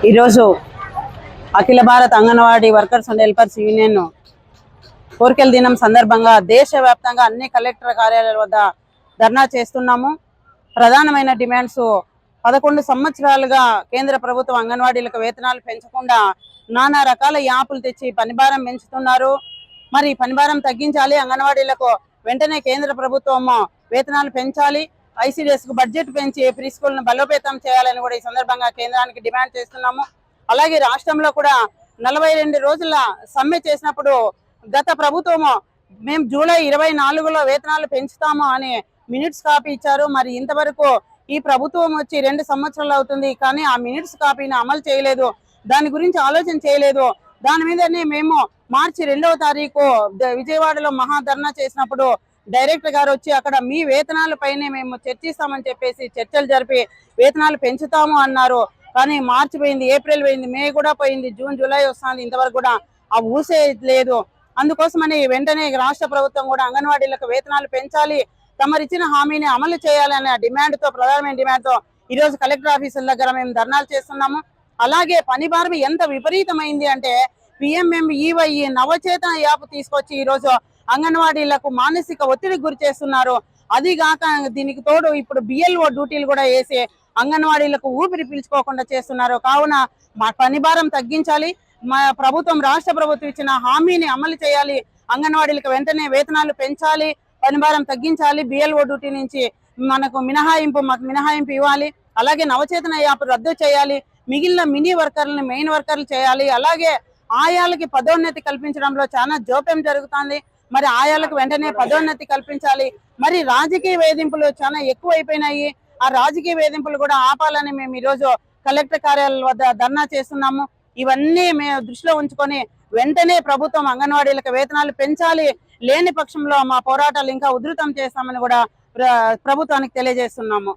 ఈరోజు Akhila Bharat Anganwadi workers and helpers union కోరికల దినం సందర్భంగా దేశవ్యాప్తంగా అన్ని కలెక్టర్ కార్యాలయాల వద్ద ధర్నా చేస్తున్నాము. ప్రధానమైన డిమాండ్స్ 11 సంవత్సరాలుగా కేంద్ర ప్రభుత్వం అంగన్వాడీలకు వేతనాలు పెంచకుండా నానా రకాల యాపులు తెచ్చి పనిభారం పెంచుతున్నారు. మరి పనిభారం తగ్గించాలి, అంగన్వాడీలకు వెంటనే కేంద్ర ప్రభుత్వం వేతనాలు పెంచాలి, ఐసీడీఎస్ కు బడ్జెట్ పెంచి ప్రీ స్కూల్ ను బలోపేతం చేయాలని కూడా ఈ సందర్భంగా కేంద్రానికి డిమాండ్ చేస్తున్నాము. అలాగే రాష్ట్రంలో కూడా 42 రోజుల సమ్మె చేసినప్పుడు గత ప్రభుత్వము మేము జూలై 24లో వేతనాలు పెంచుతాము అని మినిట్స్ కాపీ ఇచ్చారు. మరి ఇంతవరకు ఈ ప్రభుత్వం వచ్చి 2 సంవత్సరాలు అవుతుంది, కానీ ఆ మినిట్స్ కాపీని అమలు చేయలేదు, దాని గురించి ఆలోచన చేయలేదు. దాని మీదనే మేము మార్చి 2వ తారీఖు విజయవాడలో మహాధర్నా చేసినప్పుడు డైరెక్టర్ గారు వచ్చి అక్కడ మీ వేతనాల పైనే మేము చర్చిస్తామని చెప్పేసి చర్చలు జరిపి వేతనాలు పెంచుతాము అన్నారు. కానీ మార్చి పోయింది, ఏప్రిల్ పోయింది, మే కూడా పోయింది, జూన్ జూలై వస్తుంది, ఇంతవరకు కూడా ఆ ఊసే లేదు. అందుకోసమని వెంటనే రాష్ట్ర ప్రభుత్వం కూడా అంగన్వాడీలకు వేతనాలు పెంచాలి, తమరిచ్చిన హామీని అమలు చేయాలనే డిమాండ్తో, ప్రధానమైన డిమాండ్తో ఈరోజు కలెక్టర్ ఆఫీసుల దగ్గర మేము ధర్నాలు చేస్తున్నాము. అలాగే పని భారం ఎంత విపరీతమైంది అంటే PMMEY నవచేతన యాప్ తీసుకొచ్చి ఈరోజు అంగన్వాడీలకు మానసిక ఒత్తిడికి గురి చేస్తున్నారు. అది కాక దీనికి తోడు ఇప్పుడు BLO డ్యూటీలు కూడా వేసి అంగన్వాడీలకు ఊపిరి పీల్చుకోకుండా చేస్తున్నారు. కావున మా పని భారం తగ్గించాలి, మా ప్రభుత్వం రాష్ట్ర ప్రభుత్వం ఇచ్చిన హామీని అమలు చేయాలి, అంగన్వాడీలకు వెంటనే వేతనాలు పెంచాలి, పని భారం తగ్గించాలి, BLO డ్యూటీ నుంచి మాకు మినహాయింపు ఇవ్వాలి, అలాగే నవచేతన యాప్ రద్దు చేయాలి, మిగిలిన మినీ వర్కర్లను మెయిన్ వర్కర్లు చేయాలి. అలాగే ఆయాలకి పదోన్నతి కల్పించడంలో చాలా జోప్యం జరుగుతుంది, మరి ఆయాలకు వెంటనే పదోన్నతి కల్పించాలి. మరి రాజకీయ వేధింపులు చాలా ఎక్కువైపోయినాయి, ఆ రాజకీయ వేధింపులు కూడా ఆపాలని మేము ఈరోజు కలెక్టర్ కార్యాలయాల వద్ద ధర్నా చేస్తున్నాము. ఇవన్నీ మేము దృష్టిలో ఉంచుకొని వెంటనే ప్రభుత్వం అంగన్వాడీలకు వేతనాలు పెంచాలి, లేని పక్షంలో మా పోరాటాలు ఇంకా ఉధృతం చేస్తామని కూడా ప్రభుత్వానికి తెలియజేస్తున్నాము.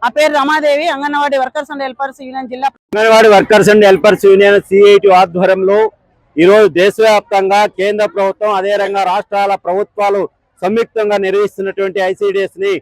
ఆ పేరు Ramadevi, Anganwadi workers and helpers union జిల్లా Anganwadi workers and helpers union CITU ఆధ్వర్యంలో ఈరోజు దేశవ్యాప్తంగా కేంద్ర ప్రభుత్వం అదే రంగా రాష్ట్రాల ప్రభుత్వాలు సంయుక్తంగా నిర్వహిస్తున్నటువంటి ICDS ని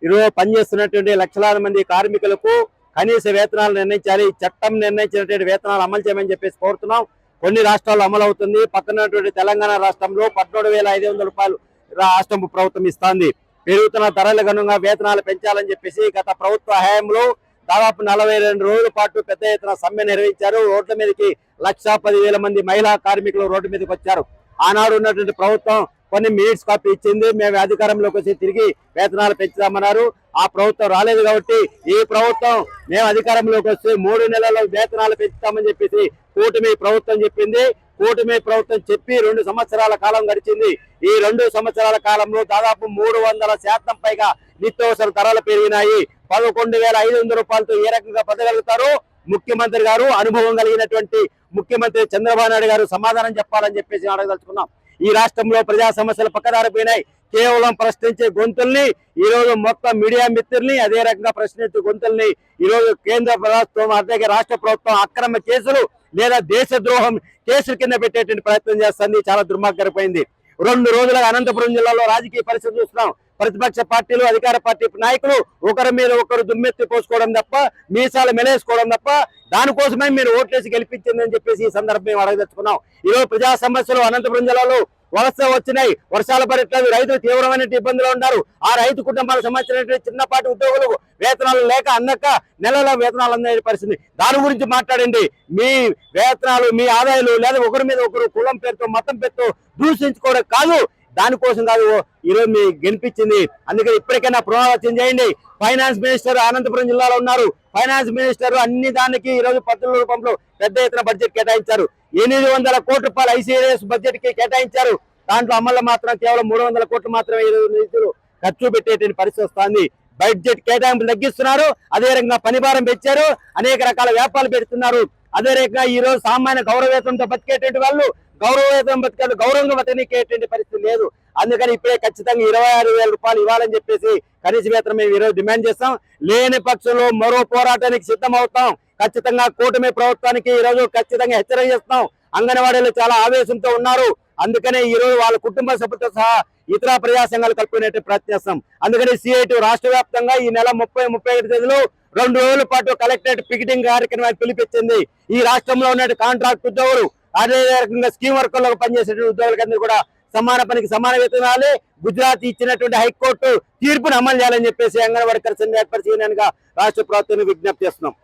ఈరోజు పనిచేస్తున్నటువంటి లక్షలాది మంది కార్మికులకు కనీస వేతనాలు నిర్ణయించాలి, చట్టం నిర్ణయించినటువంటి వేతనాలు అమలు చేయమని చెప్పేసి కోరుతున్నాం. కొన్ని రాష్ట్రాల్లో అమలు అవుతుంది, పక్కనటువంటి తెలంగాణ రాష్ట్రంలో 17,500 రూపాయలు రాష్ట్ర ప్రభుత్వం ఇస్తుంది. పెరుగుతున్న ధరలకు అనుగుణంగా వేతనాలు పెంచాలని చెప్పేసి గత ప్రభుత్వ హయాంలో దాదాపు 42 రోజుల పాటు పెద్ద ఎత్తున సమ్మె నిర్వహించారు. రోడ్ల మీదకి 1,10,000 మంది మహిళా కార్మికులు రోడ్డు మీదకి వచ్చారు. ఆనాడు ఉన్నటువంటి ప్రభుత్వం కొన్ని మినిట్స్ కాపీ ఇచ్చింది, మేము అధికారంలోకి వచ్చి తిరిగి వేతనాలు పెంచుదామన్నారు. ఆ ప్రభుత్వం రాలేదు కాబట్టి ఈ ప్రభుత్వం మేము అధికారంలోకి వస్తే 3 నెలల్లో వేతనాలు పెంచుతామని చెప్పేసి కూటమి ప్రభుత్వం చెప్పింది. కూటమి ప్రభుత్వం చెప్పి 2 సంవత్సరాల కాలం గడిచింది. ఈ 2 సంవత్సరాల కాలంలో దాదాపు 300% పైగా నిత్యావసర ధరలు పెరిగినాయి. 11,500 రూపాయలతో ఏ రకంగా బతకగలుగుతారో ముఖ్యమంత్రి గారు, అనుభవం కలిగినటువంటి ముఖ్యమంత్రి చంద్రబాబు నాయుడు గారు సమాధానం చెప్పాలని చెప్పేసి అడగదలుచుకున్నాం. ఈ రాష్ట్రంలో ప్రజా సమస్యలు పక్కదారిపోయినాయి. కేవలం ప్రశ్నించే గొంతుల్ని ఈరోజు మొత్తం మీడియా మిత్రుల్ని అదే రకంగా ప్రశ్నించే గొంతుల్ని ఈరోజు కేంద్ర ప్రభుత్వం అలాగే రాష్ట్ర ప్రభుత్వం అక్రమ కేసులు లేదా దేశద్రోహం కేసుల కింద పెట్టేటువంటి ప్రయత్నం చేస్తుంది. చాలా దుర్మార్గమైంది. 2 రోజులుగా అనంతపురం జిల్లాలో రాజకీయ పరిస్థితి చూస్తున్నాం. ప్రతిపక్ష పార్టీలు, అధికార పార్టీ నాయకులు ఒకరి మీద ఒకరు దుమ్మెత్తి పోసుకోవడం తప్ప, మీసాలు మెలేసుకోవడం తప్ప, దానికోసమే మీరు ఓట్లేసి గెలిపించిందని చెప్పేసి ఈ సందర్భం మేము అడగదలుచుకున్నాం. ఈరోజు ప్రజా సమస్యలు అనంతపురం జిల్లాలో వలస వచ్చినాయి, వర్షాలు పడట్లేదు, రైతులు తీవ్రమైన ఇబ్బందులు ఉన్నారు. ఆ రైతు కుటుంబాలకు సంబంధించినటువంటి చిన్నపాటి ఉద్యోగులు వేతనాలు లేక అందక నెలలో వేతనాలు అందే పరిస్థితి. దాని గురించి మాట్లాడండి. మీ వేతనాలు, మీ ఆదాయాలు లేదా ఒకరి మీద ఒకరు కులం పేరుతో మతం పేరుతో దూషించుకోవడం కాదు, దానికోసం కాదు ఈరోజు మీ గెలిపించింది. అందుకని ఇప్పటికైనా పునరాలోచన చేయండి. ఫైనాన్స్ మినిస్టర్ అనంతపురం జిల్లాలో ఉన్నారు. ఫైనాన్స్ మినిస్టర్ అన్ని దానికి ఈరోజు 18 రూపంలో పెద్ద ఎత్తున బడ్జెట్ కేటాయించారు. 800 కోట్ల రూపాయలు ICDS బడ్జెట్ కి కేటాయించారు. దాంట్లో అమల్లో మాత్రం కేవలం 300 కోట్లు మాత్రమే నిధులు ఖర్చు పెట్టేటువంటి పరిస్థితి వస్తుంది. బడ్జెట్ కేటాయింపులు తగ్గిస్తున్నారు, అదే రకంగా పనిభారం పెంచారు, అనేక రకాల వ్యాపారాలు పెడుతున్నారు. అదే రకంగా ఈ రోజు సామాన్య గౌరవవేతంతో బతికేటువంటి వాళ్ళు గౌరవవేతం బతికారు, గౌరవంగా బతికేటువంటి పరిస్థితి లేదు. అందుకని ఇప్పుడే ఖచ్చితంగా 26,000 రూపాయలు ఇవ్వాలని చెప్పేసి కనీస వేతనం మేము ఈరోజు డిమాండ్ చేస్తాం. లేని పక్షంలో మరో పోరాటానికి సిద్ధం అవుతాం. ఖచ్చితంగా కూటమి ప్రభుత్వానికి ఈరోజు ఖచ్చితంగా హెచ్చరిక చేస్తాం. అంగన్వాడీలు చాలా ఆవేశంతో ఉన్నారు. అందుకనే ఈ రోజు వాళ్ళ కుటుంబ సభ్యులతో సహా ఇతర ప్రజా సంఘాలు కలుపుకునే ప్రయత్నిస్తాం. అందుకని CITU రాష్ట్ర వ్యాప్తంగా ఈ నెల 30-31 తేదీలో 2 రోజుల పాటు కలెక్టరేట్ పికెటింగ్ కార్యక్రమాన్ని పిలిపించింది. ఈ రాష్ట్రంలో ఉన్న కాంట్రాక్ట్ ఉద్యోగులు, అదే రకంగా స్కీమ్ వర్కర్లకు పనిచేసే ఉద్యోగులకందరూ కూడా సమాన పనికి సమాన వేతనాలే, గుజరాత్ ఇచ్చినటువంటి హైకోర్టు తీర్పును అమలు చేయాలని చెప్పేసి anganwadi workers and helpers union గా రాష్ట్ర ప్రభుత్వాన్ని విజ్ఞప్తి చేస్తున్నాం.